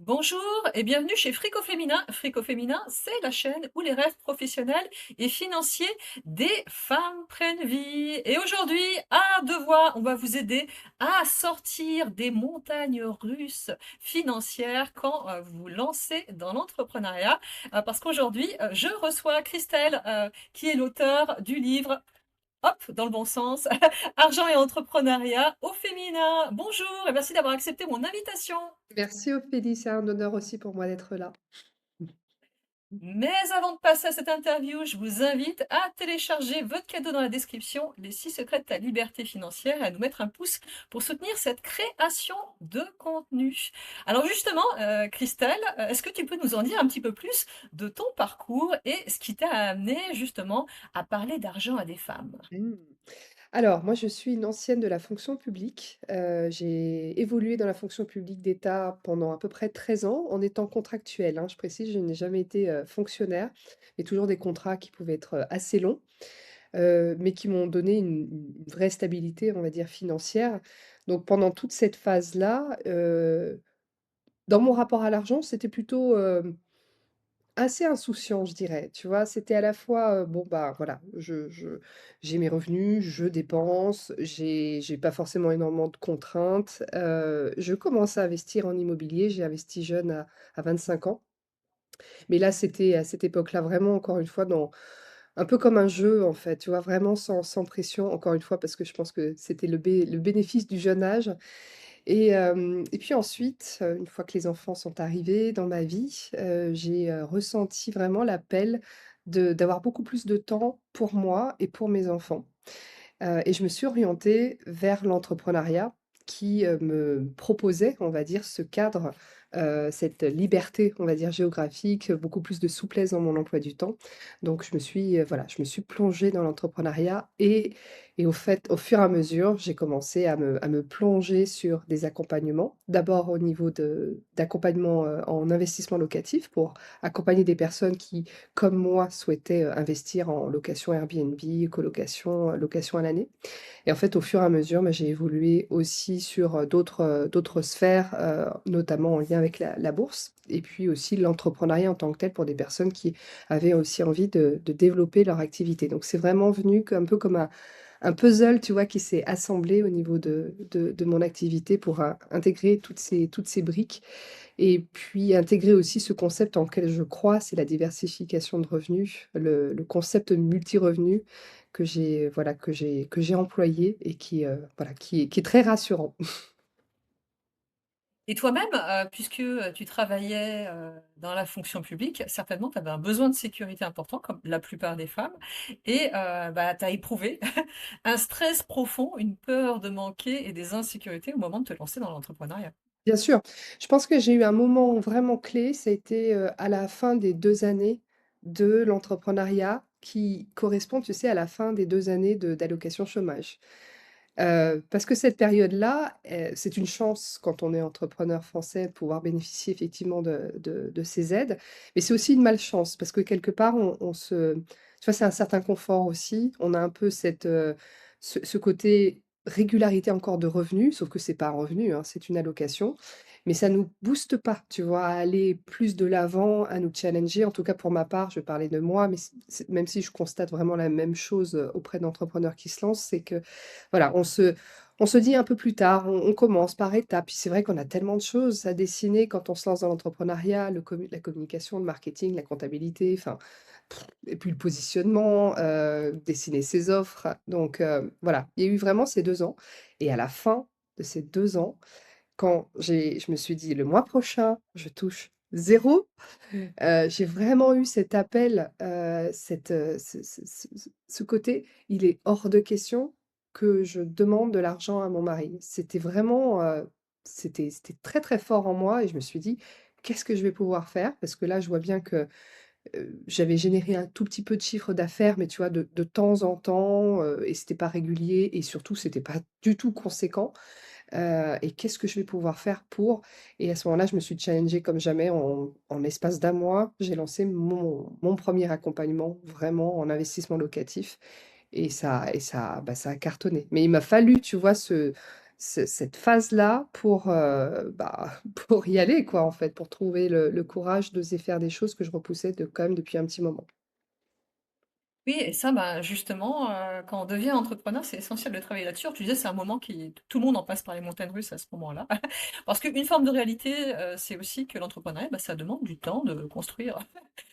Bonjour et bienvenue chez Frico Féminin. Frico Féminin, c'est la chaîne où les rêves professionnels et financiers des femmes prennent vie. Et aujourd'hui, à deux voix, on va vous aider à sortir des montagnes russes financières quand vous vous lancez dans l'entrepreneuriat. Parce qu'aujourd'hui, je reçois Christelle, qui est l'auteur du livre Hop, dans le bon sens, Argent et entrepreneuriat au féminin. Bonjour et merci d'avoir accepté mon invitation. Merci Ophélie, c'est un honneur aussi pour moi d'être là. Mais avant de passer à cette interview, je vous invite à télécharger votre cadeau dans la description, les 6 secrets de ta liberté financière, et à nous mettre un pouce pour soutenir cette création de contenu. Alors justement, Christelle, est-ce que tu peux nous en dire un petit peu plus de ton parcours et ce qui t'a amené justement à parler d'argent à des femmes? Mmh. Alors, moi, je suis une ancienne de la fonction publique. J'ai évolué dans la fonction publique d'État pendant à peu près 13 ans en étant contractuelle, hein. Je précise, je n'ai jamais été, fonctionnaire, mais toujours des contrats qui pouvaient être, assez longs, mais qui m'ont donné une vraie stabilité, on va dire, financière. Donc pendant toute cette phase-là, dans mon rapport à l'argent, c'était plutôt, assez insouciant, je dirais, tu vois? C'était à la fois, bon, bah, voilà, je j'ai mes revenus, je dépense, j'ai pas forcément énormément de contraintes, je commence à investir en immobilier. J'ai investi jeune à 25 ans, mais là, c'était à cette époque-là vraiment encore une fois dans un peu comme un jeu, en fait, tu vois? Vraiment sans pression, encore une fois, parce que je pense que c'était le bénéfice du jeune âge et puis ensuite, une fois que les enfants sont arrivés dans ma vie, j'ai, ressenti vraiment l'appel de d'avoir beaucoup plus de temps pour moi et pour mes enfants. Et je me suis orientée vers l'entrepreneuriat qui, me proposait, on va dire, ce cadre, cette liberté, on va dire, géographique, beaucoup plus de souplesse dans mon emploi du temps. Donc je me suis, voilà, je me suis plongée dans l'entrepreneuriat et au fait, au fur et à mesure, j'ai commencé à me plonger sur des accompagnements. D'abord au niveau d'accompagnement, en investissement locatif pour accompagner des personnes qui comme moi, souhaitaient, investir en location Airbnb, colocation, location à l'année et en fait, au fur et à mesure, bah, j'ai évolué aussi sur, d'autres sphères, notamment en lien avec la bourse et puis aussi l'entrepreneuriat en tant que tel pour des personnes qui avaient aussi envie de développer leur activité. Donc c'est vraiment venu un peu comme un puzzle, tu vois, qui s'est assemblé au niveau de mon activité pour, intégrer toutes ces briques et puis intégrer aussi ce concept en lequel je crois, c'est la diversification de revenus, le concept multi-revenus que j'ai, voilà, que j'ai employé et qui, voilà, qui est très rassurant. Et toi-même, puisque, tu travaillais, dans la fonction publique, certainement tu avais un besoin de sécurité important comme la plupart des femmes et bah, tu as éprouvé un stress profond, une peur de manquer et des insécurités au moment de te lancer dans l'entrepreneuriat. Bien sûr, je pense que j'ai eu un moment vraiment clé, ça a été, à la fin des 2 années de l'entrepreneuriat qui correspond, tu sais, à la fin des 2 années d'allocation chômage. Parce que cette période-là, c'est une chance quand on est entrepreneur français de pouvoir bénéficier effectivement de ces aides, mais c'est aussi une malchance parce que quelque part on se tu vois, c'est un certain confort aussi. On a un peu ce côté régularité encore de revenus, sauf que c'est pas un revenu, hein, c'est une allocation, mais ça nous booste pas, tu vois, à aller plus de l'avant, à nous challenger. En tout cas pour ma part, je vais parler de moi, mais même si je constate vraiment la même chose, auprès d'entrepreneurs qui se lancent, c'est que voilà, on se dit un peu plus tard, on commence par étapes. Puis c'est vrai qu'on a tellement de choses à dessiner quand on se lance dans l'entrepreneuriat, la communication, le marketing, la comptabilité, enfin et puis le positionnement, dessiner ses offres. Donc voilà, il y a eu vraiment ces 2 ans et à la fin de ces 2 ans, quand je me suis dit: «Le mois prochain, je touche zéro. J'ai vraiment eu cet appel, ce côté, il est hors de question que je demande de l'argent à mon mari. C'était vraiment, c'était très, très fort en moi et je me suis dit: «Qu'est-ce que je vais pouvoir faire?» parce que là, je vois bien que, j'avais généré un tout petit peu de chiffre d'affaires, mais tu vois, de temps en temps, et c'était pas régulier et surtout, c'était pas du tout conséquent. Et qu'est-ce que je vais pouvoir faire pour? Et à ce moment-là, je me suis challengée comme jamais en l'espace d'un mois, j'ai lancé mon 1er accompagnement vraiment en investissement locatif et ça, bah, ça a cartonné. Mais il m'a fallu, tu vois, cette phase-là pour, pour y aller quoi, en fait, pour trouver le courage d'oser faire des choses que je repoussais quand même depuis un petit moment. Oui et ça, bah, justement, quand on devient entrepreneur, c'est essentiel de travailler là-dessus. Alors tu disais, c'est un moment qui tout le monde en passe par les montagnes russes à ce moment-là. Parce qu'une forme de réalité, c'est aussi que l'entrepreneuriat, bah, ça demande du temps de construire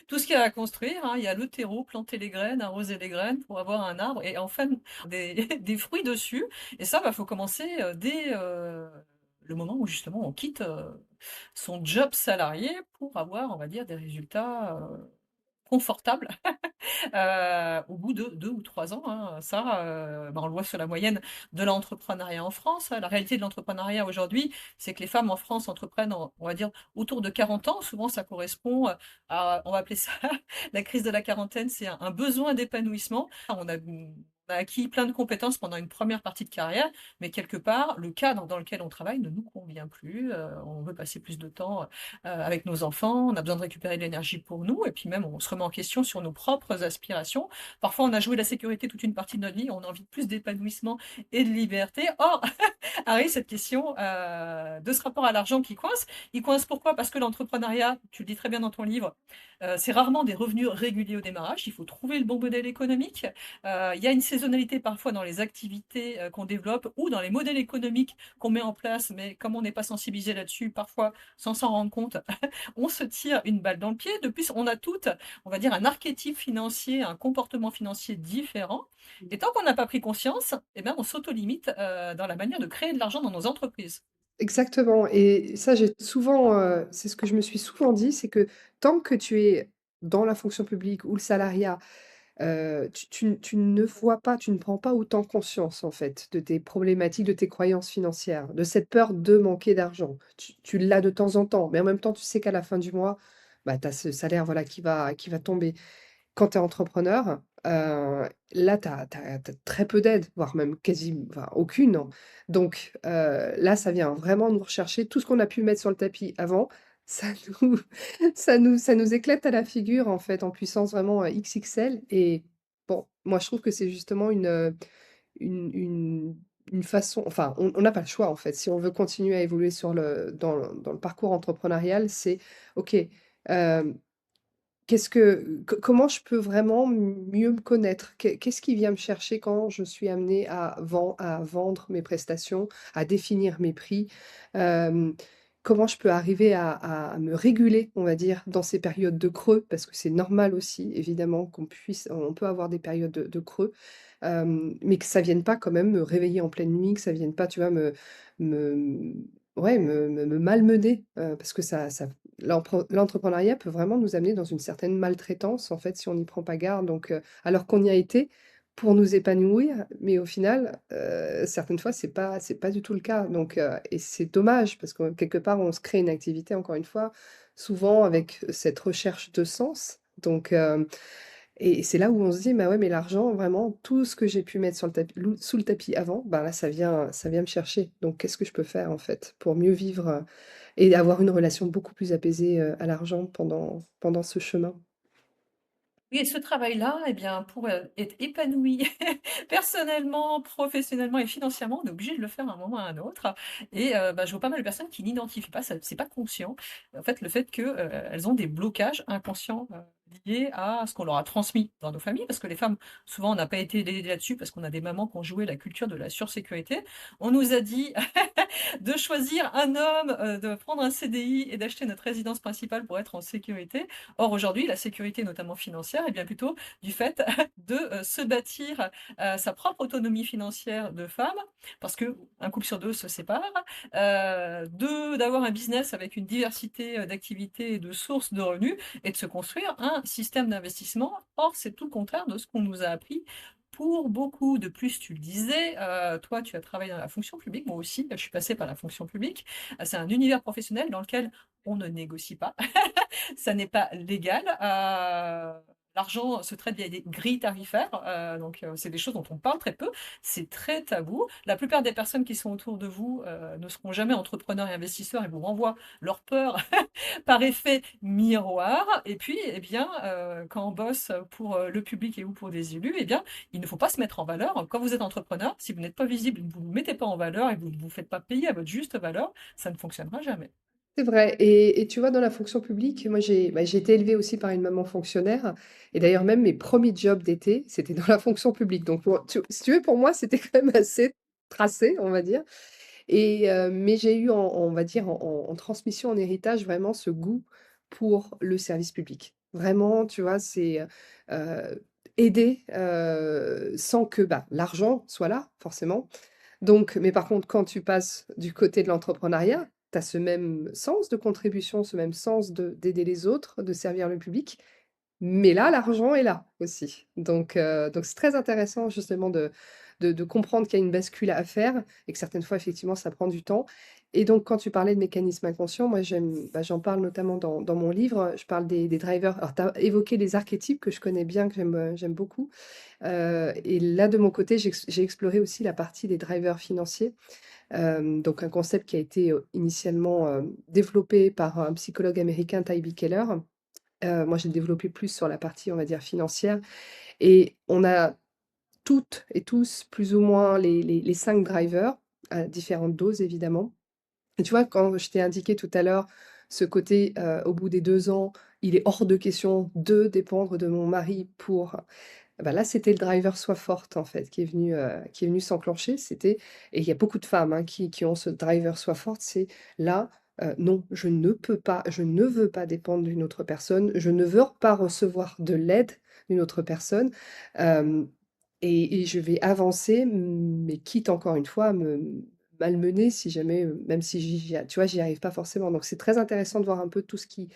tout ce qu'il y a à construire, hein. Il y a le terreau, planter les graines, arroser les graines pour avoir un arbre et enfin des des fruits dessus et ça, bah, faut commencer, dès, le moment où justement on quitte, son job salarié pour avoir, on va dire, des résultats, confortables. Au bout de 2 ou 3 ans, hein, ça, bah, on le voit sur la moyenne de l'entrepreneuriat en France, hein. La réalité de l'entrepreneuriat aujourd'hui, c'est que les femmes en France entreprennent on va dire autour de 40 ans. Souvent ça correspond, à on va appeler ça la crise de la quarantaine, c'est un besoin d'épanouissement. On a acquis plein de compétences pendant une première partie de carrière, mais quelque part, le cadre dans lequel on travaille ne nous convient plus, on veut passer plus de temps, avec nos enfants, on a besoin de récupérer de l'énergie pour nous et puis même on se remet en question sur nos propres aspirations. Parfois, on a joué la sécurité toute une partie de notre vie, on a envie de plus d'épanouissement et de liberté. Or, arrive cette question, de ce rapport à l'argent qui coince. Il coince pourquoi? Parce que l'entrepreneuriat, tu le dis très bien dans ton livre, c'est rarement des revenus réguliers au démarrage. Il faut trouver le bon modèle économique. Il y a une saisonnalité parfois dans les activités, qu'on développe ou dans les modèles économiques qu'on met en place, mais comme on n'est pas sensibilisé là-dessus, parfois sans s'en rendre compte, on se tire une balle dans le pied. De plus, on a toutes, on va dire, un archétype financier, un comportement financier différent. Et tant qu'on n'a pas pris conscience, eh ben, on s'auto-limite dans la manière de créer de l'argent dans nos entreprises. Exactement et ça, j'ai souvent, c'est ce que je me suis souvent dit, c'est que tant que tu es dans la fonction publique ou le salariat, tu ne vois pas, tu ne prends pas autant conscience, en fait, de tes problématiques, de tes croyances financières, de cette peur de manquer d'argent. Tu l'as de temps en temps, mais en même temps, tu sais qu'à la fin du mois, bah, tu as ce salaire, voilà, qui va tomber. Quand tu es entrepreneur, là, tu as très peu d'aide, voire même quasi enfin aucune, hein. Donc là, ça vient vraiment nous rechercher tout ce qu'on a pu mettre sur le tapis avant, ça nous ça nous éclate à la figure, en fait, en puissance vraiment, XXL et bon, moi, je trouve que c'est justement une une une façon enfin, on n'a pas le choix, en fait. Si on veut continuer à évoluer dans le parcours entrepreneurial, c'est OK, hem comment je peux vraiment mieux me connaître? Qu'est-ce qui vient me chercher quand je suis amenée à vendre mes prestations, à définir mes prix? Hem, Comment je peux arriver à me réguler, on va dire, dans ces périodes de creux? Parce que c'est normal aussi, évidemment, on peut avoir des périodes de creux, mais que ça vienne pas quand même me réveiller en pleine nuit, que ça vienne pas, tu vois, me ouais, me malmener, parce que ça l'entrepreneuriat peut vraiment nous amener dans une certaine maltraitance, en fait, si on n'y prend pas garde, donc alors qu'on y a été pour nous épanouir, mais au final, certaines fois, c'est pas du tout le cas, donc et c'est dommage parce que quelque part, on se crée une activité, encore une fois, souvent avec cette recherche de sens, donc et c'est là où on se dit: «Bah, ouais, mais l'argent, vraiment, tout ce que j'ai pu mettre sur le tapis sous le tapis avant, bah, là, ça vient me chercher, donc qu'est-ce que je peux faire, en fait, pour mieux vivre, et avoir une relation beaucoup plus apaisée, à l'argent pendant ce chemin. Oui et ce travail-là, eh bien, pour, être épanoui personnellement, professionnellement et financièrement, on est obligé de le faire à un moment ou à un autre et bah, je vois pas mal de personnes qui n'identifient pas, ça c'est pas conscient, en fait, le fait que, elles ont des blocages inconscients, liés à ce qu'on leur a transmis dans nos familles. Parce que les femmes, souvent, on n'a pas été aidées là-dessus parce qu'on a des mamans qui ont joué la culture de la sursécurité. On nous a dit de choisir un homme, de prendre un CDI et d'acheter notre résidence principale pour être en sécurité. Or aujourd'hui, la sécurité, notamment financière, est bien plutôt du fait de, se bâtir, sa propre autonomie financière de femme, parce qu'un couple sur 2 se sépare, d'avoir un business avec une diversité, d'activités et de sources de revenus et de se construire un système d'investissement. Or, c'est tout le contraire de ce qu'on nous a appris pour beaucoup. De plus, tu le disais, toi, tu as travaillé dans la fonction publique, moi aussi, je suis passée par la fonction publique. C'est un univers professionnel dans lequel on ne négocie pas. Ça n'est pas légal. L'argent se traite via des grilles tarifaires, donc c'est des choses dont on parle très peu. C'est très tabou. La plupart des personnes qui sont autour de vous, ne seront jamais entrepreneurs et investisseurs et vous renvoient leur peur par effet miroir. Et puis, eh bien, quand on bosse pour, le public et ou pour des élus, eh bien, il ne faut pas se mettre en valeur. Quand vous êtes entrepreneur, si vous n'êtes pas visible, vous ne vous mettez pas en valeur et vous ne vous faites pas payer à votre juste valeur, ça ne fonctionnera jamais. C'est vrai et tu vois, dans la fonction publique, moi, j'ai été élevée aussi par une maman fonctionnaire et d'ailleurs même mes premiers jobs d'été, c'était dans la fonction publique donc pour tu si tu veux, pour moi, c'était quand même assez tracé, on va dire mais j'ai eu on va dire en transmission, en héritage, vraiment ce goût pour le service public. Vraiment, tu vois, c'est, aider, sans que, bah, l'argent soit là, forcément. Donc mais par contre, quand tu passes du côté de l'entrepreneuriat, tu as ce même sens de contribution, ce même sens de d'aider les autres, de servir le public, mais là, l'argent est là aussi. Donc c'est très intéressant justement de comprendre qu'il y a une bascule à faire et que certaines fois, effectivement, ça prend du temps et donc quand tu parlais de mécanismes inconscients, moi j'en parle notamment dans mon livre, je parle des drivers. Alors tu as évoqué les archétypes que je connais bien, que j'aime beaucoup, et là, de mon côté, j'ai exploré aussi la partie des drivers financiers, donc un concept qui a été, initialement, développé par un psychologue américain, Ty B. Keller. Moi, j'ai développé plus sur la partie, on va dire, financière et on a toutes et tous plus ou moins les 5 drivers, à différentes doses évidemment et tu vois, quand je t'ai indiqué tout à l'heure ce côté, au bout des 2 ans, il est hors de question de dépendre de mon mari pour bah, là, c'était le driver «Sois forte» en fait qui est venu s'enclencher. C'était et il y a beaucoup de femmes, hein, qui ont ce driver «Sois forte», c'est là, non, je ne peux pas, je ne veux pas dépendre d'une autre personne, je ne veux pas recevoir de l'aide d'une autre personne, hem et je vais avancer, mais quitte encore une fois à me malmener si jamais, même si tu vois, j'y arrive pas forcément. Donc c'est très intéressant de voir un peu tout ce qui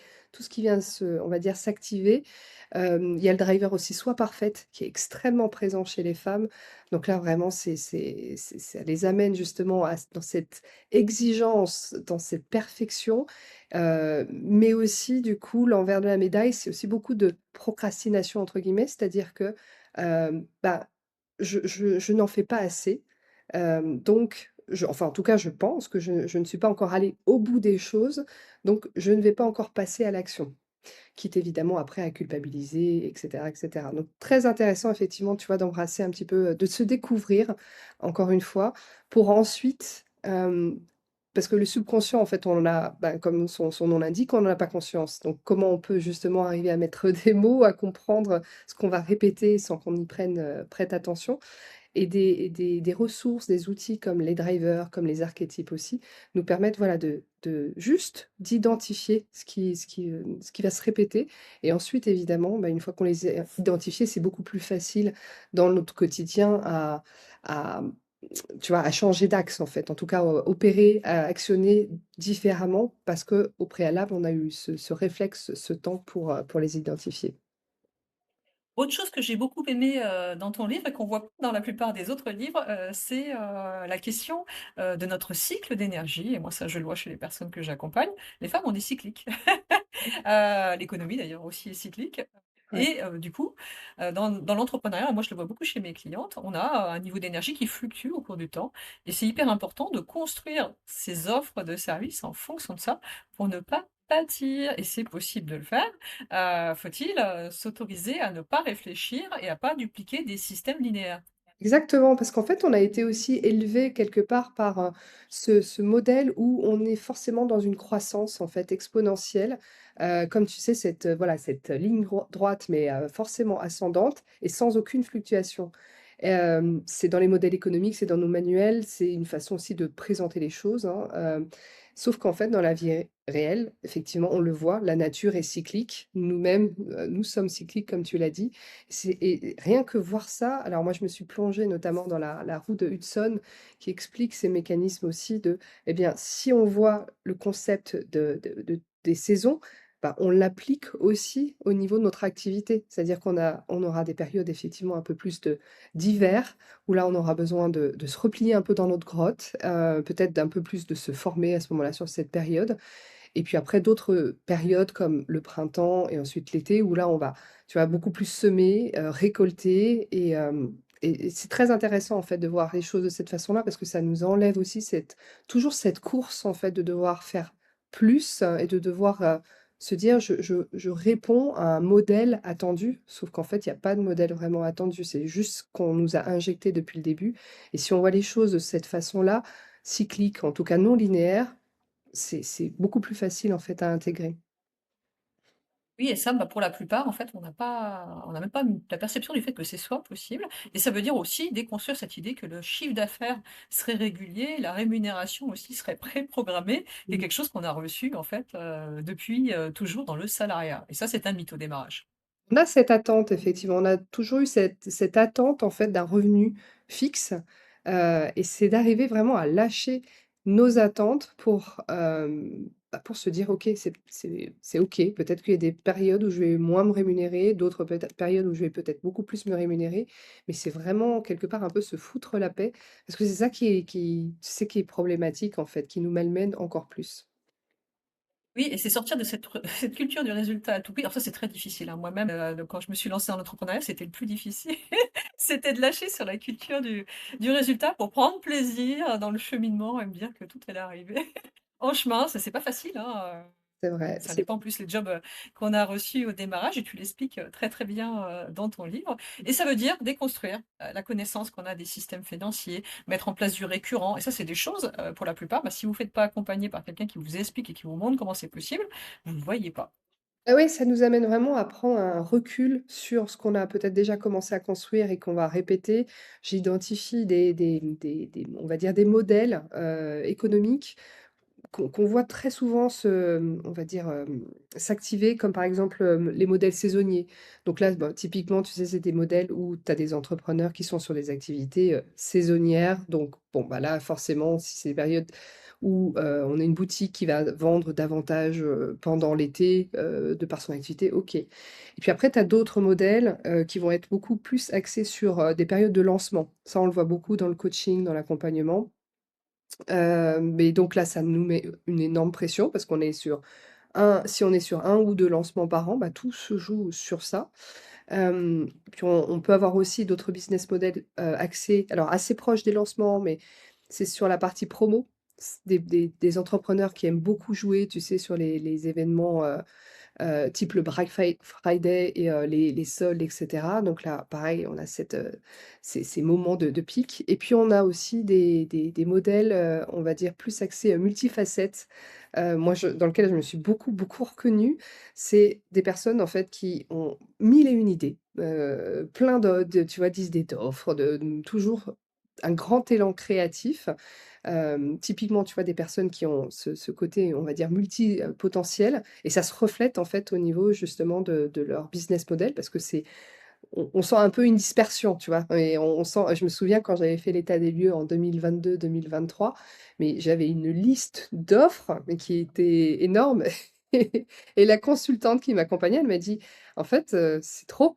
vient se on va dire s'activer. Il y a le driver aussi «Sois parfaite» qui est extrêmement présent chez les femmes. Donc là vraiment c'est ça les amène justement dans cette exigence, dans cette perfection, mais aussi du coup l'envers de la médaille, c'est aussi beaucoup de «procrastination» entre guillemets. C'est-à-dire que, bah, je n'en fais pas assez, donc enfin en tout cas je pense que je ne suis pas encore allée au bout des choses, donc je ne vais pas encore passer à l'action. Quitte évidemment après à culpabiliser et cetera et cetera. Donc très intéressant effectivement, tu vois, d'embrasser un petit peu, de se découvrir, encore une fois, pour ensuite, parce que le subconscient en fait on en a, bah, comme son nom l'indique, on n'en a pas conscience. Donc comment on peut justement arriver à mettre des mots, à comprendre ce qu'on va répéter sans qu'on y prête attention? Et des ressources, des outils comme les drivers, comme les archétypes aussi, nous permettent, voilà, de juste d'identifier ce qui va se répéter et ensuite évidemment, bah, une fois qu'on les a identifiés, c'est beaucoup plus facile dans notre quotidien à, tu vois, à changer d'axe en fait. En tout cas, opérer, à actionner différemment parce qu'au préalable, on a eu ce réflexe, ce temps pour les identifier. Autre chose que j'ai beaucoup aimé, dans ton livre et qu'on voit pas dans la plupart des autres livres, c'est, la question, de notre cycle d'énergie et moi ça je le vois chez les personnes que j'accompagne. Les femmes ont des cycliques. L'économie d'ailleurs aussi est cyclique Ouais. et du coup, dans l'entrepreneuriat, moi je le vois beaucoup chez mes clientes, on a un niveau d'énergie qui fluctue au cours du temps et c'est hyper important de construire ses offres de services en fonction de ça pour ne pas pâtir et c'est possible de le faire. Faut-il, s'autoriser à ne pas réfléchir et à pas dupliquer des systèmes linéaires? Exactement, parce qu'en fait, on a été aussi élevé quelque part par, ce modèle où on est forcément dans une croissance, en fait, exponentielle. Comme tu sais, cette, voilà, cette ligne droite, mais forcément ascendante et sans aucune fluctuation. C'est dans les modèles économiques, c'est dans nos manuels, c'est une façon aussi de présenter les choses, hein, sauf qu'en fait, dans la vie réelle, effectivement, on le voit, la nature est cyclique. Nous-mêmes, nous sommes cycliques, comme tu l'as dit. Et rien que voir ça, alors moi je me suis plongée notamment dans la roue de Hudson qui explique ces mécanismes aussi de, eh bien, si on voit le concept des saisons, bah, on l'applique aussi au niveau de notre activité. C'est-à-dire on aura des périodes effectivement un peu plus d'hiver, où là on aura besoin de se replier un peu dans notre grotte, peut-être d'un peu plus de se former à ce moment-là sur cette période. Et puis après d'autres périodes comme le printemps et ensuite l'été où là on va, tu vois, beaucoup plus semer, récolter et c'est très intéressant en fait de voir les choses de cette façon-là parce que ça nous enlève aussi toujours cette course en fait de devoir faire plus et de devoir, se dire: «Je réponds à un modèle attendu», sauf qu'en fait, il y a pas de modèle vraiment attendu, c'est juste ce qu'on nous a injecté depuis le début et si on voit les choses de cette façon-là, cyclique, en tout cas non linéaire, c'est beaucoup plus facile en fait à intégrer. Oui et ça, bah, pour la plupart, en fait, on n'a même pas la perception du fait que c'est soit possible et ça veut dire aussi déconstruire cette idée que le chiffre d'affaires serait régulier, la rémunération aussi serait préprogrammée, qui est Mmh. quelque chose qu'on a reçu, en fait, depuis, toujours dans le salariat et ça, c'est un mythe au démarrage. On a cette attente effectivement, on a toujours eu cette attente en fait d'un revenu fixe, et c'est d'arriver vraiment à lâcher nos attentes pour se dire: «OK, c'est OK, peut-être qu'il y a des périodes où je vais moins me rémunérer, d'autres peut-être périodes où je vais peut-être beaucoup plus me rémunérer», mais c'est vraiment quelque part un peu se foutre la paix parce que c'est ça qui est problématique en fait, qui nous malmène encore plus. Oui et c'est sortir de cette cette culture du résultat à tout prix. Alors ça, c'est très difficile, hein. Moi-même, quand je me suis lancée en entrepreneuriat, c'était le plus difficile. C'était de lâcher sur la culture du résultat pour prendre plaisir dans le cheminement et me dire que tout allait arriver en chemin. Ça, c'est pas facile, hein, C'est vrai, ça c'est dépend en plus les jobs, qu'on a reçus au démarrage et tu l'expliques, très, très bien, dans ton livre et ça veut dire déconstruire, la connaissance qu'on a des systèmes financiers, mettre en place du récurrent et ça, c'est des choses, pour la plupart, bah, si vous ne faites pas accompagner par quelqu'un qui vous explique et qui vous montre comment c'est possible, vous ne voyez pas. ah oui, ça nous amène vraiment à prendre un recul sur ce qu'on a peut-être déjà commencé à construire et qu'on va répéter. J'identifie des on va dire des modèles, économiques qu'on voit très souvent on va dire, s'activer comme par exemple, les modèles saisonniers. Donc là, bah, typiquement, tu sais, c'est des modèles où tu as des entrepreneurs qui sont sur des activités, saisonnières. Donc bon, bah, là, forcément, si c'est des périodes où, on a une boutique qui va vendre davantage, pendant l'été, de par son activité, OK. Et puis après, tu as d'autres modèles, qui vont être beaucoup plus axés sur, des périodes de lancement. Ça, on le voit beaucoup dans le coaching, dans l'accompagnement. Mais donc là, ça nous met une énorme pression parce qu'on est sur si on est sur un ou 2 lancements par an, bah, tout se joue sur ça. Puis on peut avoir aussi d'autres business models, axés alors assez proches des lancements, mais c'est sur la partie promo. Des entrepreneurs qui aiment beaucoup jouer, tu sais, sur les événements, type le Black Friday et les soldes et cetera. Donc là, pareil, on a ces moments de pic et puis on a aussi des modèles, on va dire plus axés, multifacettes. Moi dans lequel je me suis beaucoup, beaucoup reconnue. C'est des personnes en fait qui ont 1000 et une idées, plein tu vois, d'idées d'offres, toujours un grand élan créatif. Typiquement, tu vois, des personnes qui ont ce côté, on va dire, potentiel et ça se reflète, en fait, au niveau, justement, de leur business model parce que on sent un peu une dispersion, tu vois? Et on sent je me souviens quand j'avais fait l'état des lieux en 2022-2023, mais j'avais une liste d'offres, mais qui était énorme et la consultante qui m'accompagnait, elle m'a dit: «En fait, c'est trop,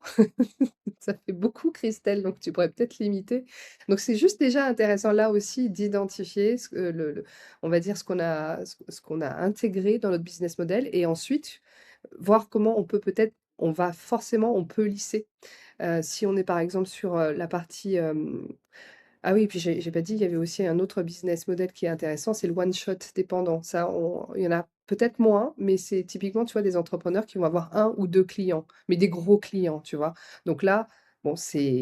ça fait beaucoup Christelle, donc tu pourrais peut-être limiter». Donc c'est juste déjà intéressant là aussi d'identifier ce que on va dire ce qu'on a intégré dans notre business model et ensuite voir comment on peut peut-être on peut lisser. Si on est par exemple sur, la partie, ah oui, puis j'ai pas dit, il y avait aussi un autre business model qui est intéressant, c'est le one shot dépendant. Ça, il y en a peut-être moins, mais c'est typiquement, tu vois, des entrepreneurs qui vont avoir un ou 2 clients, mais des gros clients, tu vois? Donc là, bon,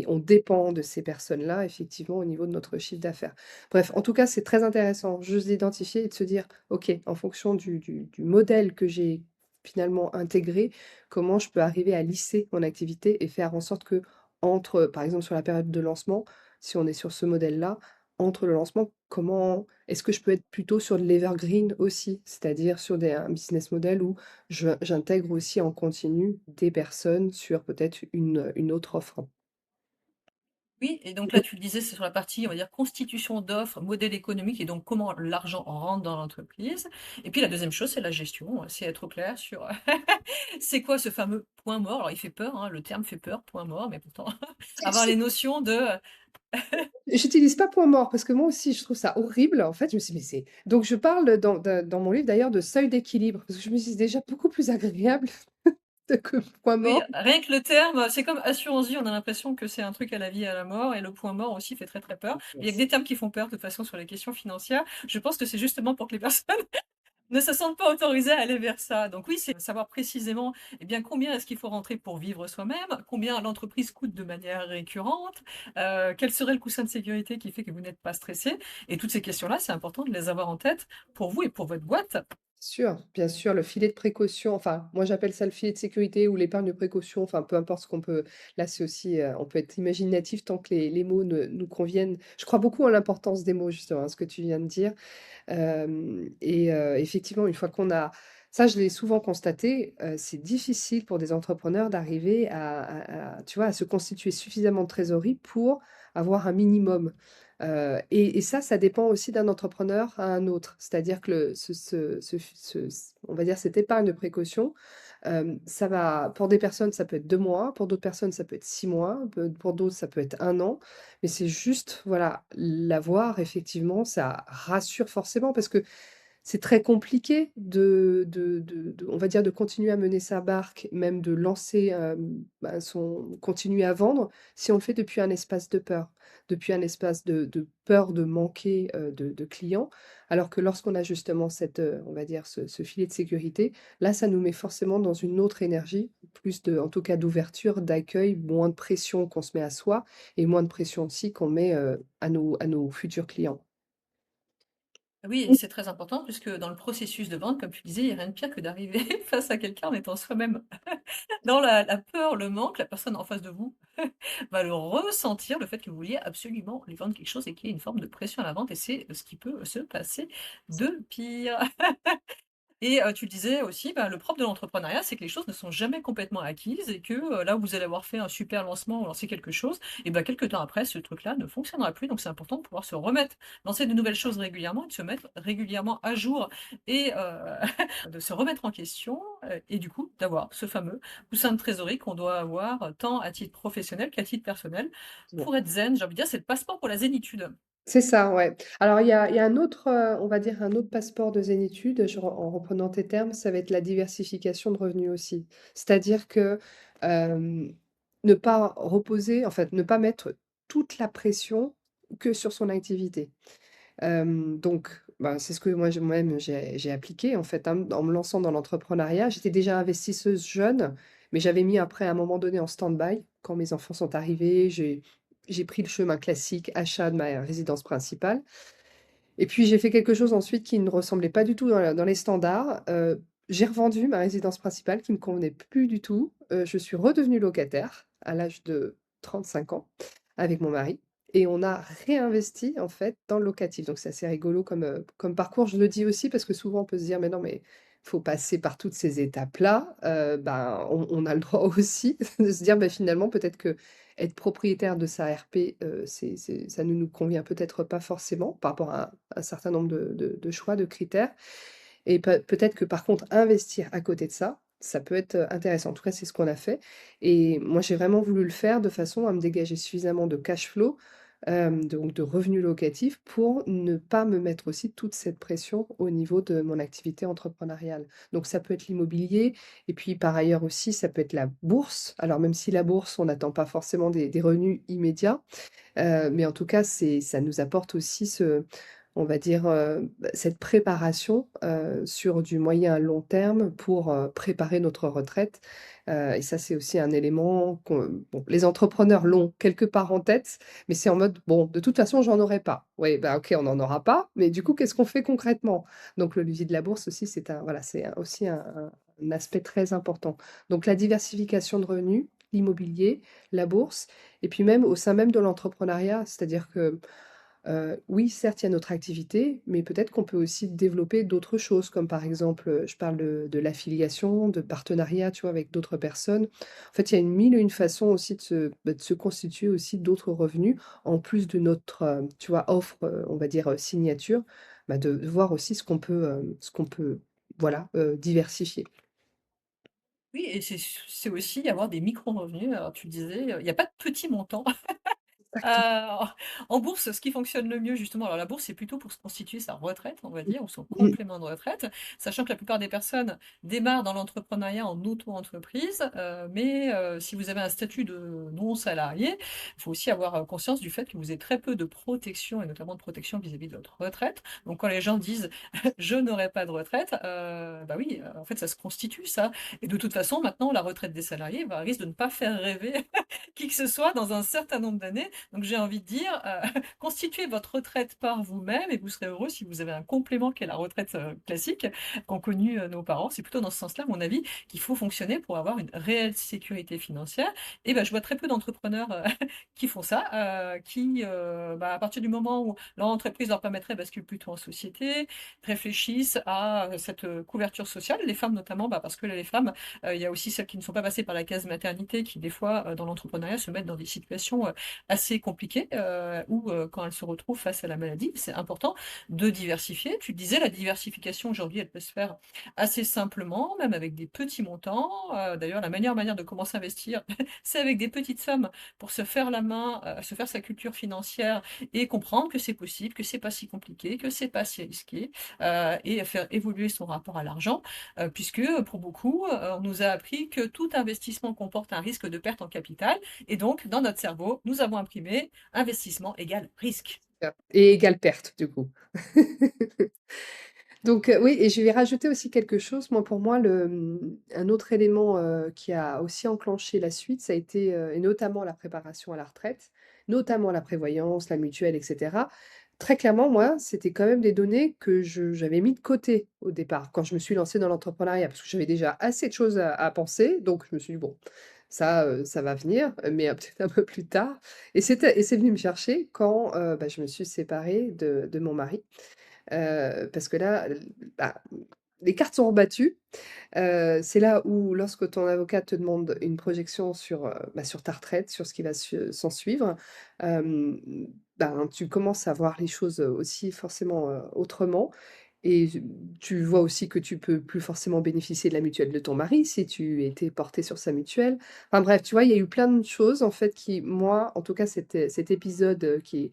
on dépend de ces personnes-là, effectivement, au niveau de notre chiffre d'affaires. Bref, en tout cas, c'est très intéressant juste d'identifier et de se dire: «OK, en fonction du modèle que j'ai finalement intégré, comment je peux arriver à lisser mon activité et faire en sorte que entre, par exemple, sur la période de lancement, si on est sur ce modèle-là, entre le lancement, comment est-ce que je peux être plutôt sur de l'evergreen aussi? C'est-à-dire sur un business model où j'intègre aussi en continu des personnes sur peut-être une autre offre. Oui, et donc là, tu le disais, c'est sur la partie, on va dire, constitution d'offres, modèle économique et donc comment l'argent rentre dans l'entreprise. Et puis la deuxième chose, c'est la gestion, c'est être au clair sur c'est quoi ce fameux point mort? Alors il fait peur, hein, le terme fait peur, point mort, mais pourtant avoir les notions de, J'utilise pas point mort parce que moi aussi je trouve ça horrible. En fait, je me suis dit: «Mais c'est» donc je parle dans mon livre d'ailleurs de seuil d'équilibre parce que je me dis: «C'est déjà beaucoup plus agréable que point oui, mort». rien que le terme, c'est comme assurance vie, on a l'impression que c'est un truc à la vie et à la mort et le point mort aussi fait très, très peur. Il y a que des termes qui font peur de toute façon sur les questions financières. Je pense que c'est justement pour que les personnes ne se sentent pas autorisés à aller vers ça. Donc oui, c'est savoir précisément, eh bien, combien est-ce qu'il faut rentrer pour vivre soi-même, combien l'entreprise coûte de manière récurrente, quel serait le coussin de sécurité qui fait que vous n'êtes pas stressé. Et toutes ces questions-là, c'est important de les avoir en tête pour vous et pour votre boîte. Sûr, bien sûr, le filet de précaution, enfin, moi j'appelle ça le filet de sécurité ou l'épargne de précaution, enfin, peu importe ce qu'on peut là, c'est aussi, on peut être imaginatif tant que les mots nous conviennent. Je crois beaucoup en l'importance des mots justement, hein, ce que tu viens de dire. Effectivement, une fois qu'on a ça, je l'ai souvent constaté, c'est difficile pour des entrepreneurs d'arriver tu vois, à se constituer suffisamment de trésorerie pour avoir un minimum. Et ça dépend aussi d'un entrepreneur à un autre. C'est-à-dire que le ce on va dire cette épargne de précaution, ça va pour des personnes, ça peut être 2 mois, pour d'autres personnes, ça peut être 6 mois, pour d'autres, ça peut être 1 an. Mais c'est juste, voilà, l'avoir effectivement, ça rassure forcément parce que c'est très compliqué on va dire, de continuer à mener sa barque, même de lancer, continuer à vendre, si on le fait depuis un espace de peur, depuis un espace de peur de manquer, de clients. Alors que lorsqu'on a justement cette, on va dire, ce filet de sécurité, là, ça nous met forcément dans une autre énergie, plus de en tout cas d'ouverture, d'accueil, moins de pression qu'on se met à soi et moins de pression aussi qu'on met, à nos futurs clients. Oui, et c'est très important puisque dans le processus de vente, comme tu disais, il n'y a rien de pire que d'arriver face à quelqu'un en étant soi-même dans la peur, le manque. La personne en face de vous va le ressentir, le fait que vous vouliez absolument lui vendre quelque chose et qu'il y ait une forme de pression à la vente et c'est ce qui peut se passer de pire. Et tu le disais aussi, bah, le propre de l'entrepreneuriat, c'est que les choses ne sont jamais complètement acquises et que, là où vous allez avoir fait un super lancement ou lancé quelque chose et bah, quelque temps après, ce truc-là ne fonctionnera plus. Donc c'est important de pouvoir se remettre, lancer de nouvelles choses régulièrement et de se mettre régulièrement à jour et de se remettre en question, et du coup, d'avoir ce fameux coussin de trésorerie qu'on doit avoir, tant à titre professionnel qu'à titre personnel pour être zen. J'ai envie de dire, c'est le passeport pour la zénitude. C'est ça, ouais. Alors il y a un autre, on va dire un autre passeport de zénitude, en reprenant tes termes, ça va être la diversification de revenus aussi. C'est-à-dire que, ne pas reposer, en fait, ne pas mettre toute la pression que sur son activité. Donc, bah, c'est ce que moi-même j'ai appliqué en fait, hein, en me lançant dans l'entrepreneuriat. J'étais déjà investisseuse jeune, mais j'avais mis après à un moment donné en stand-by. Quand mes enfants sont arrivés, j'ai pris le chemin classique, achat de ma résidence principale. Et puis j'ai fait quelque chose ensuite qui ne ressemblait pas du tout dans les standards. J'ai revendu ma résidence principale qui me convenait plus du tout. Je suis redevenue locataire à l'âge de 35 ans avec mon mari et on a réinvesti en fait dans le locatif. Donc c'est assez rigolo comme parcours. Je le dis aussi parce que souvent on peut se dire: «Mais non, mais faut passer par toutes ces étapes-là». Ben, on a le droit aussi de se dire: «Beh, finalement peut-être que être propriétaire de sa RP, ça ne nous convient peut-être pas forcément par rapport à un certain nombre de choix, de critères et peut-être que par contre investir à côté de ça, ça peut être, intéressant. En tout cas, c'est ce qu'on a fait et moi, j'ai vraiment voulu le faire de façon à me dégager suffisamment de cash flow, donc de revenus locatifs pour ne pas me mettre aussi toute cette pression au niveau de mon activité entrepreneuriale. Donc ça peut être l'immobilier et puis par ailleurs aussi, ça peut être la bourse. Alors même si la bourse, on n'attend pas forcément des revenus immédiats, mais en tout cas, ça nous apporte aussi on va dire, cette préparation, sur du moyen à long terme pour, préparer notre retraite, et ça, c'est aussi un élément bon, les entrepreneurs l'ont quelque part en tête, mais c'est en mode: «Bon, de toute façon, j'en aurai pas». Oui, bah, OK, on n'en aura pas, mais du coup, qu'est-ce qu'on fait concrètement? Donc le levier de la bourse aussi, c'est aussi un aspect très important. Donc la diversification de revenus, l'immobilier, la bourse et puis même au sein même de l'entrepreneuriat, c'est-à-dire que Oui, certes, il y a notre activité, mais peut-être qu'on peut aussi développer d'autres choses, comme par exemple, je parle de l'affiliation, de partenariat, tu vois, avec d'autres personnes. En fait, il y a une mille et une façons aussi de se constituer aussi d'autres revenus, en plus de notre, tu vois, offre, on va dire, signature, de voir aussi ce qu'on peut, voilà, diversifier. Oui et c'est aussi avoir des micro-revenus. Alors tu disais, il y a pas de petits montants. Exactement. Heu, En bourse, ce qui fonctionne le mieux justement alors la bourse, c'est plutôt pour se constituer sa retraite, on va dire, ou son Mmh. complément de retraite, sachant que la plupart des personnes démarrent dans l'entrepreneuriat en auto-entreprise, si vous avez un statut de non salarié, il faut aussi avoir, conscience du fait que vous avez très peu de protection et notamment de protection vis-à-vis de votre retraite. Donc quand les gens disent: «Je n'aurai pas de retraite», bah oui, en fait, ça se constitue ça et de toute façon, maintenant, la retraite des salariés, risque de ne pas faire rêver qui que ce soit dans un certain nombre d'années. Donc j'ai envie de dire, constituez votre retraite par vous-même et vous serez heureux si vous avez un complément qui est la retraite, classique qu'ont connu, nos parents. C'est plutôt dans ce sens-là, à mon avis, qu'il faut fonctionner pour avoir une réelle sécurité financière et je vois très peu d'entrepreneurs, qui font ça, à partir du moment où leur entreprise leur permettrait, basculent plutôt en société, réfléchissent à, cette, couverture sociale. Les femmes notamment, parce que les femmes, il y a aussi celles qui ne sont pas passées par la case maternité qui des fois, dans l'entrepreneuriat se mettent dans des situations, assez compliquées, où, quand elles se retrouvent face à la maladie, c'est important de diversifier. Tu disais la diversification aujourd'hui, elle peut se faire assez simplement, même avec des petits montants. D'ailleurs la meilleure manière de commencer à investir, c'est avec des petites sommes pour se faire la main, se faire sa culture financière et comprendre que c'est possible, que c'est pas si compliqué, que c'est pas si risqué, et faire évoluer son rapport à l'argent. Puisque, pour beaucoup, on nous a appris que tout investissement comporte un risque de perte en capital et donc dans notre cerveau, nous avons imprimé investissement égale risque. Et égale perte, du coup. Donc, oui et je vais rajouter aussi quelque chose. Moi, pour moi, un autre élément, qui a aussi enclenché la suite, ça a été, et notamment la préparation à la retraite, notamment la prévoyance, la mutuelle et cetera. Très clairement, moi, c'était quand même des données que j'avais mis de côté au départ, quand je me suis lancée dans l'entrepreneuriat, parce que j'avais déjà assez de choses à penser. Donc je me suis dit: «Bon, ça va venir, mais peut-être un peu plus tard» et c'est venu me chercher quand, je me suis séparée de mon mari. Parce que là, bah, les cartes sont rebattues. C'est là où lorsque ton avocat te demande une projection sur ta retraite, sur ce qui va s'ensuivre, hem, tu commences à voir les choses, aussi forcément, autrement et tu vois aussi que tu peux plus forcément bénéficier de la mutuelle de ton mari si tu étais porté sur sa mutuelle. Enfin bref, tu vois, il y a eu plein de choses en fait qui, moi, en tout cas cet épisode, qui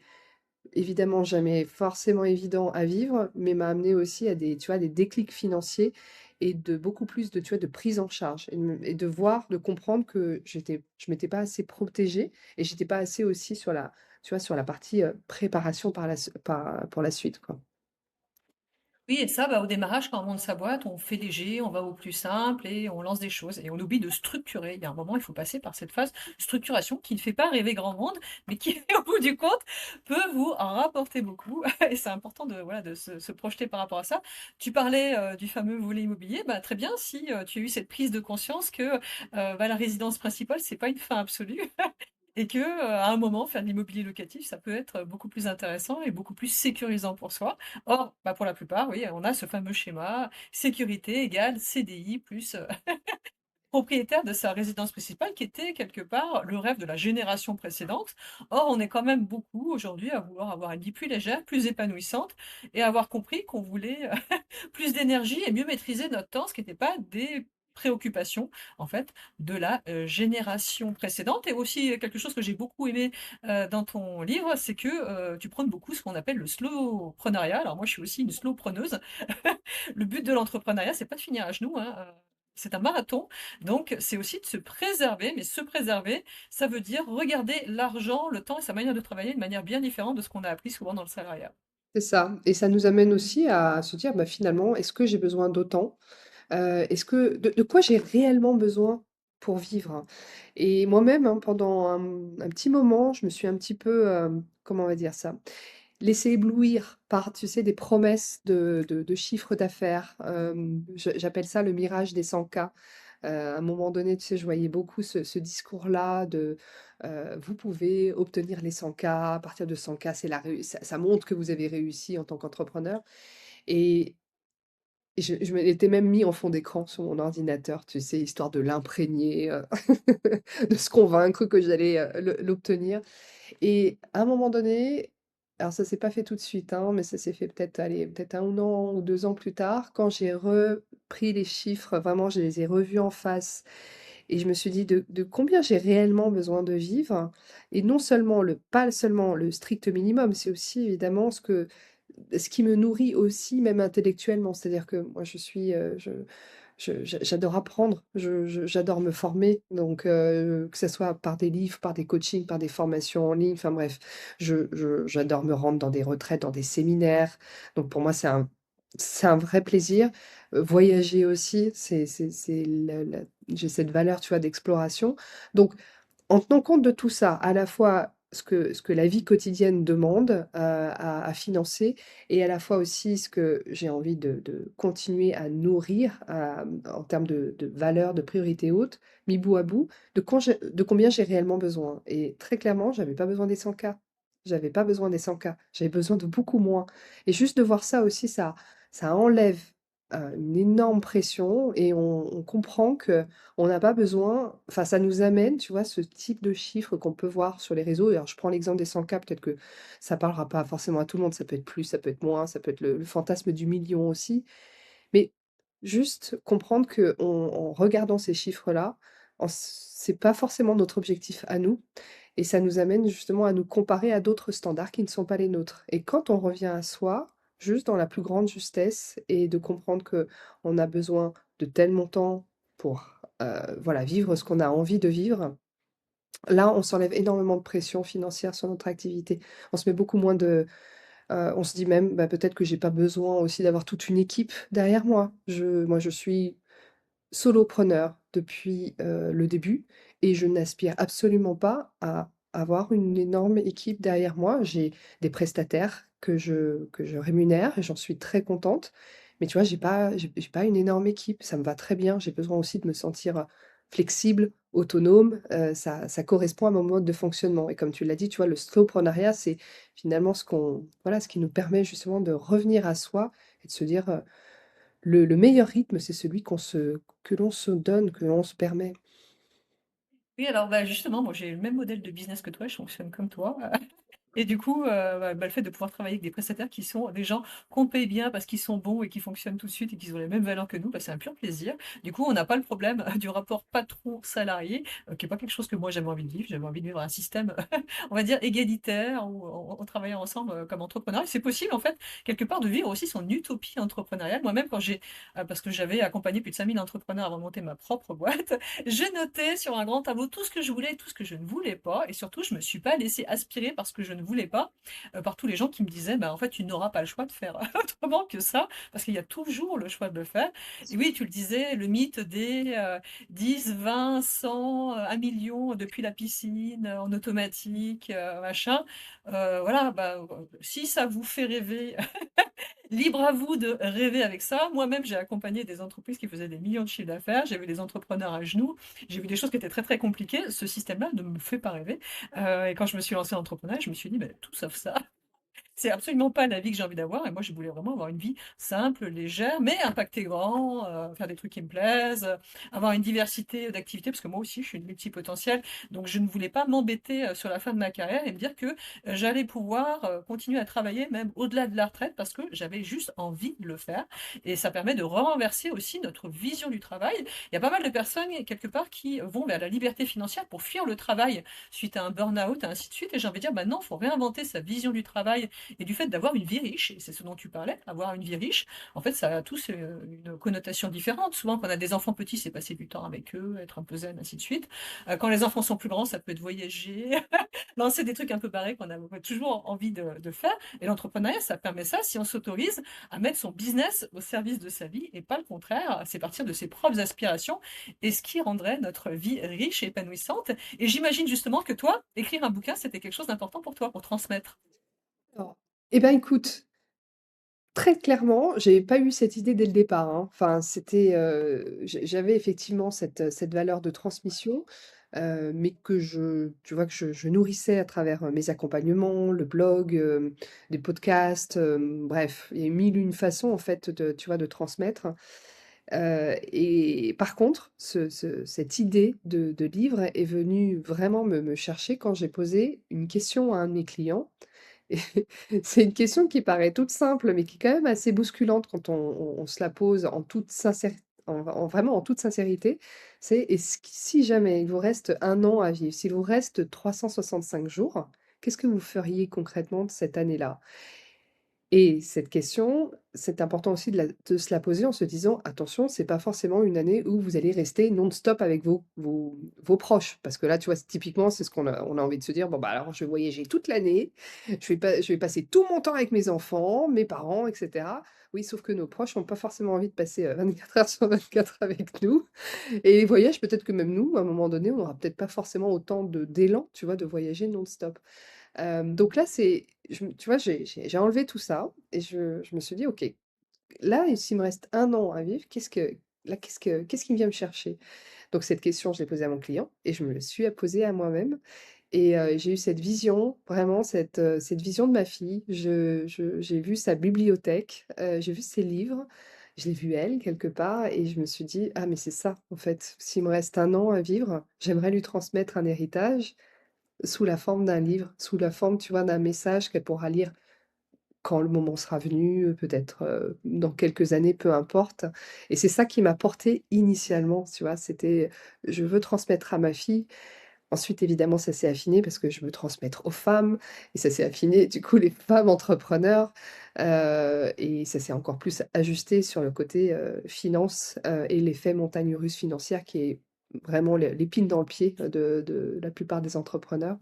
évidemment jamais forcément évident à vivre, mais m'a amené aussi à des, tu vois, des déclics financiers et de beaucoup plus de, tu vois, de prise en charge et de voir, de comprendre que je m'étais pas assez protégée et j'étais pas assez aussi sur la, tu vois, sur la partie, préparation pour la suite, quoi. Oui et ça, au démarrage, quand on monte sa boîte, on fait léger, on va au plus simple et on lance des choses et on oublie de structurer. Il y a un moment, il faut passer par cette phase structuration qui ne fait pas rêver grand monde, mais qui, au bout du compte, peut vous en rapporter beaucoup et c'est important de, voilà, de se projeter par rapport à ça. Tu parlais, du fameux volet immobilier, très bien si, tu as eu cette prise de conscience que, la résidence principale, c'est pas une fin absolue. Et que, à un moment, faire de l'immobilier locatif, ça peut être beaucoup plus intéressant et beaucoup plus sécurisant pour soi. Or, pour la plupart, oui, on a ce fameux schéma, sécurité égale CDI plus, propriétaire de sa résidence principale qui était quelque part le rêve de la génération précédente. Or, on est quand même beaucoup aujourd'hui à vouloir avoir une vie plus légère, plus épanouissante et avoir compris qu'on voulait, plus d'énergie et mieux maîtriser notre temps, ce qui n'était pas des préoccupations, en fait, de la, génération précédente et aussi quelque chose que j'ai beaucoup aimé, dans ton livre, c'est que, tu prônes beaucoup ce qu'on appelle le slowpreneuriat. Alors moi, je suis aussi une slowpreneuse. Le but de l'entrepreneuriat, c'est pas de finir à genoux, hein, c'est un marathon, donc c'est aussi de se préserver, mais se préserver, ça veut dire regarder l'argent, le temps et sa manière de travailler de manière bien différente de ce qu'on a appris souvent dans le salariat. C'est ça et ça nous amène aussi à se dire: finalement, est-ce que j'ai besoin d'autant? Est-ce que de quoi j'ai réellement besoin pour vivre? Et moi-même, hein, pendant un petit moment, je me suis un petit peu, comment on va dire ça? Laissée éblouir par, tu sais, des promesses de chiffre d'affaires. J'appelle ça le mirage des 100 K. À un moment donné, tu sais, je voyais beaucoup ce discours-là de, «Vous pouvez obtenir les 100 K, à partir de 100 K, c'est la réu ça montre que vous avez réussi en tant qu'entrepreneur» et je me l'étais même mis en fond d'écran sur mon ordinateur, tu sais, histoire de l'imprégner, de se convaincre que j'allais, l'obtenir et à un moment donné, alors ça s'est pas fait tout de suite, hein, mais ça s'est fait peut-être, allez, peut-être 1 an ou 2 ans plus tard, quand j'ai repris les chiffres, vraiment je les ai revus en face et je me suis dit: «De combien j'ai réellement besoin de vivre?» et non seulement le pas seulement le strict minimum, c'est aussi évidemment ce qui me nourrit aussi même intellectuellement. C'est-à-dire que moi je suis, j'adore apprendre, j'adore me former, donc que ça soit par des livres, par des coachings, par des formations en ligne, enfin bref, j'adore me rendre dans des retraites, dans des séminaires, donc pour moi c'est un vrai plaisir. Voyager aussi, c'est la j'ai cette valeur, tu vois, d'exploration, donc en tenant compte de tout ça, à la fois ce que la vie quotidienne demande, à financer et à la fois aussi ce que j'ai envie de continuer à nourrir, en termes de valeurs, de priorités hautes, mis bout à bout, de combien j'ai réellement besoin et très clairement, j'avais pas besoin des 100 K. J'avais pas besoin des 100 K, j'avais besoin de beaucoup moins et juste de voir ça aussi, ça enlève, une énorme pression et on comprend que on n'a pas besoin enfin, ça nous amène, tu vois, ce type de chiffres qu'on peut voir sur les réseaux. Et alors, je prends l'exemple des 100 K, peut-être que ça parlera pas forcément à tout le monde. Ça peut être plus, ça peut être moins, ça peut être le fantasme du million aussi. Mais juste comprendre que en regardant ces chiffres-là, c'est pas forcément notre objectif à nous. Et ça nous amène justement à nous comparer à d'autres standards qui ne sont pas les nôtres. Et quand on revient à soi, juste dans la plus grande justesse et de comprendre que on a besoin de tel montant pour, voilà, vivre ce qu'on a envie de vivre, là, on s'enlève énormément de pression financière sur notre activité. On se met beaucoup moins de on se dit même: «Bah, peut-être que j'ai pas besoin aussi d'avoir toute une équipe derrière moi». Moi, je suis solopreneur depuis, le début et je n'aspire absolument pas à avoir une énorme équipe derrière moi. J'ai des prestataires que je rémunère et j'en suis très contente. Mais tu vois, j'ai pas une énorme équipe, ça me va très bien. J'ai besoin aussi de me sentir, flexible, autonome, ça correspond à mon mode de fonctionnement et comme tu l'as dit, tu vois, le slowpreneuriat, c'est finalement voilà, ce qui nous permet justement de revenir à soi et de se dire, le meilleur rythme, c'est celui que l'on se donne, que l'on se permet. Oui, alors, bah, justement, moi, j'ai le même modèle de business que toi, je fonctionne comme toi. Et du coup, le fait de pouvoir travailler avec des prestataires qui sont des gens qu'on paye bien parce qu'ils sont bons et qui fonctionnent tout de suite et qu'ils ont les mêmes valeurs que nous, bah, c'est un pur plaisir. Du coup, on n'a pas le problème du rapport patron-salarié, qui est pas quelque chose que moi j'avais envie de vivre. J'avais envie de vivre un système, on va dire égalitaire où on travaillait ensemble, comme entrepreneurs et c'est possible en fait, quelque part, de vivre aussi son utopie entrepreneuriale. Moi-même quand parce que j'avais accompagné plus de 5 000 entrepreneurs avant de monter ma propre boîte, j'ai noté sur un grand tableau tout ce que je voulais et tout ce que je ne voulais pas et surtout je me suis pas laissée aspirer par ce que je ne voulais pas, par tous les gens qui me disaient: «Bah, en fait, tu n'auras pas le choix de faire autrement que ça, parce qu'il y a toujours le choix de le faire». Et oui, tu le disais, le mythe des, 10, 20, 100, 1 000 000 depuis la piscine, en automatique, machin. Voilà, bah, si ça vous fait rêver, libre à vous de rêver avec ça. Moi-même, j'ai accompagné des entreprises qui faisaient des millions de chiffres d'affaires. J'ai vu des entrepreneurs à genoux. J'ai vu des choses qui étaient très, très compliquées. Ce système-là ne me fait pas rêver. Et quand je me suis lancée en entrepreneuriat, je me suis dit: «Beh, tout sauf ça». C'est absolument pas la vie que j'ai envie d'avoir et moi je voulais vraiment avoir une vie simple, légère, mais impacter grand, faire des trucs qui me plaisent, avoir une diversité d'activités parce que moi aussi je suis une multipotentielle, donc je ne voulais pas m'embêter, sur la fin de ma carrière et me dire que, j'allais pouvoir, continuer à travailler même au-delà de la retraite parce que j'avais juste envie de le faire et ça permet de renverser aussi notre vision du travail. Il y a pas mal de personnes quelque part qui vont vers la liberté financière pour fuir le travail suite à un burn-out et ainsi de suite et j'ai envie de dire: «Bah non, il faut réinventer sa vision du travail et du fait d'avoir une vie riche, et c'est ce dont tu parlais, avoir une vie riche, en fait, ça a tous une connotation différente. Souvent, quand on a des enfants petits, c'est passer du temps avec eux, être un peu zen, ainsi de suite. Quand les enfants sont plus grands, ça peut être voyager, lancer des trucs un peu barrés qu'on a toujours envie de faire. Et l'entrepreneuriat, ça permet ça si on s'autorise à mettre son business au service de sa vie et pas le contraire. C'est partir de ses propres aspirations et ce qui rendrait notre vie riche et épanouissante. Et j'imagine justement que toi, écrire un bouquin, c'était quelque chose d'important pour toi, pour transmettre. Alors, eh ben, écoute, Très clairement, j'ai pas eu cette idée dès le départ, hein. Enfin, c'était, j'avais effectivement cette valeur de transmission, mais que tu vois, que je nourrissais à travers, mes accompagnements, le blog, les podcasts, bref, il y a 1000 une façons, en fait, de tu vois, de transmettre. Et par contre, cette idée de livre est venue vraiment me chercher quand j'ai posé une question à un de mes clients. Et c'est une question qui paraît toute simple, mais qui est quand même assez bousculante quand on se la pose en toute sincérité, vraiment en toute sincérité. C'est: est-ce que si jamais il vous reste 1 an à vivre, s'il vous reste 365 jours, qu'est-ce que vous feriez concrètement de cette année-là? Et cette question, c'est important aussi de se la poser en se disant: «Attention, c'est pas forcément une année où vous allez rester non-stop avec vos proches». Parce que là, tu vois, typiquement, c'est ce qu'on a envie de se dire: «Bon, bah, alors je vais voyager toute l'année, je vais passer tout mon temps avec mes enfants, mes parents et cetera». Oui, sauf que nos proches ont pas forcément envie de passer, 24 heures sur 24 avec nous, et les voyages, peut-être que même nous, à un moment donné, on aura peut-être pas forcément autant d'élan, tu vois, de voyager non-stop. Donc là, tu vois, j'ai enlevé tout ça et je me suis dit: «OK, là, s'il me reste 1 an à vivre, qu'est-ce qui vient me chercher?» Donc cette question, je l'ai posée à mon client et je me le suis posée à moi-même, et j'ai eu cette vision, vraiment cette vision de ma fille. J'ai vu sa bibliothèque, j'ai vu ses livres, je l'ai vue elle, quelque part, et je me suis dit: «Ah mais c'est ça, en fait, s'il me reste 1 an à vivre, j'aimerais lui transmettre un héritage sous la forme d'un livre, sous la forme, tu vois, d'un message qu'elle pourra lire quand le moment sera venu, peut-être, dans quelques années, peu importe». Et c'est ça qui m'a portée initialement, tu vois? C'était: je veux transmettre à ma fille. Ensuite, évidemment, ça s'est affiné parce que je veux transmettre aux femmes, et ça s'est affiné, du coup, les femmes entrepreneurs, et ça s'est encore plus ajusté sur le côté, finance, et l'effet montagne russe financière qui est vraiment l'épine dans le pied de la plupart des entrepreneurs.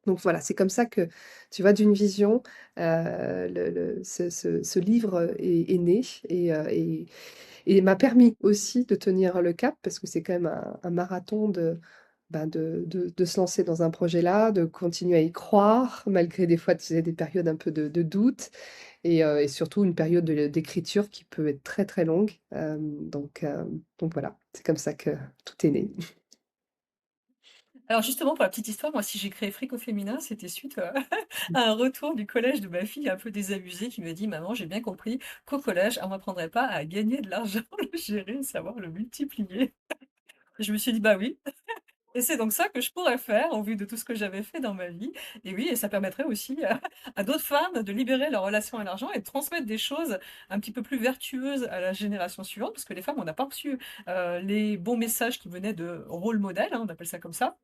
Donc voilà, c'est comme ça que, tu vois, d'une vision, ce livre est né, et m'a permis aussi de tenir le cap parce que c'est quand même un marathon de se lancer dans un projet-là, de continuer à y croire malgré des fois, tu sais, des périodes un peu de doute, et surtout une période d'écriture qui peut être très, très longue. Donc voilà, c'est comme ça que tout est né. Alors justement, pour la petite histoire, moi, si j'ai créé Fric au féminin, c'était suite, à un retour du collège de ma fille un peu désabusée qui me dit: «Maman, j'ai bien compris qu'au collège, on m'apprendrait pas à gagner de l'argent, le gérer, savoir le multiplier». Et je me suis dit: «Bah oui, et c'est donc ça que je pourrais faire au vu de tout ce que j'avais fait dans ma vie». Et oui, et ça permettrait aussi à d'autres femmes de libérer leur relation à l'argent et de transmettre des choses un petit peu plus vertueuses à la génération suivante. Parce que les femmes, on n'a pas reçu, les bons messages qui venaient de rôle modèle, hein, on appelle ça comme ça,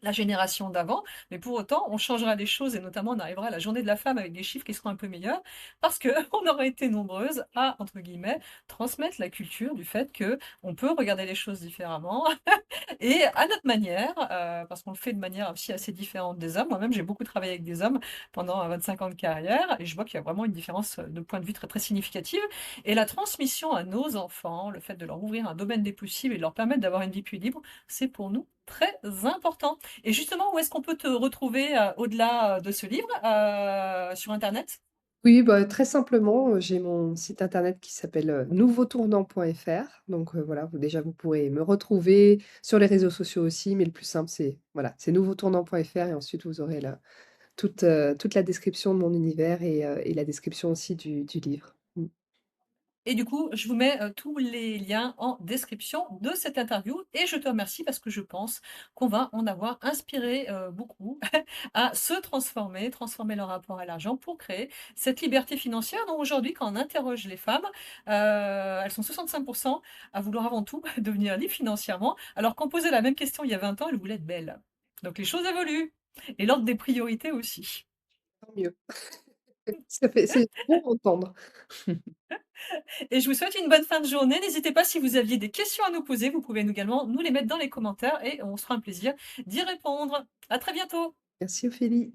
la génération d'avant, mais pour autant, on changera les choses et notamment on arrivera à la journée de la femme avec des chiffres qui seront un peu meilleurs parce qu'on aura été nombreuses à, entre guillemets, transmettre la culture du fait que on peut regarder les choses différemment et à notre manière, parce qu'on le fait de manière aussi assez différente des hommes. Moi-même, j'ai beaucoup travaillé avec des hommes pendant 25 ans de carrière et je vois qu'il y a vraiment une différence, de point de vue très, très significative, et la transmission à nos enfants, le fait de leur ouvrir un domaine des possibles et de leur permettre d'avoir une vie plus libre, c'est pour nous très important. Et justement, où est-ce qu'on peut te retrouver, au-delà, de ce livre, sur internet? Oui, bah, très simplement, j'ai mon site internet qui s'appelle, nouveautournant.fr. Donc, voilà, vous pourrez me retrouver sur les réseaux sociaux aussi, mais le plus simple, c'est voilà, c'est nouveautournant.fr, et ensuite vous aurez toute la description de mon univers, et la description aussi du livre. Mmh. Et du coup, je vous mets, tous les liens en description de cette interview et je te remercie parce que je pense qu'on va en avoir inspiré, beaucoup à se transformer, transformer leur rapport à l'argent pour créer cette liberté financière dont aujourd'hui, quand on interroge les femmes, elles sont 65 à vouloir avant tout devenir libres financièrement, alors qu'on posait la même question il y a 20 ans, elles voulaient être belles. Donc les choses évoluent et l'ordre des priorités aussi. Tant mieux. C'est bon à entendre. Et je vous souhaite une bonne fin de journée. N'hésitez pas si vous aviez des questions à nous poser, vous pouvez également nous les mettre dans les commentaires et on se fera un plaisir d'y répondre. À très bientôt. Merci Ophélie.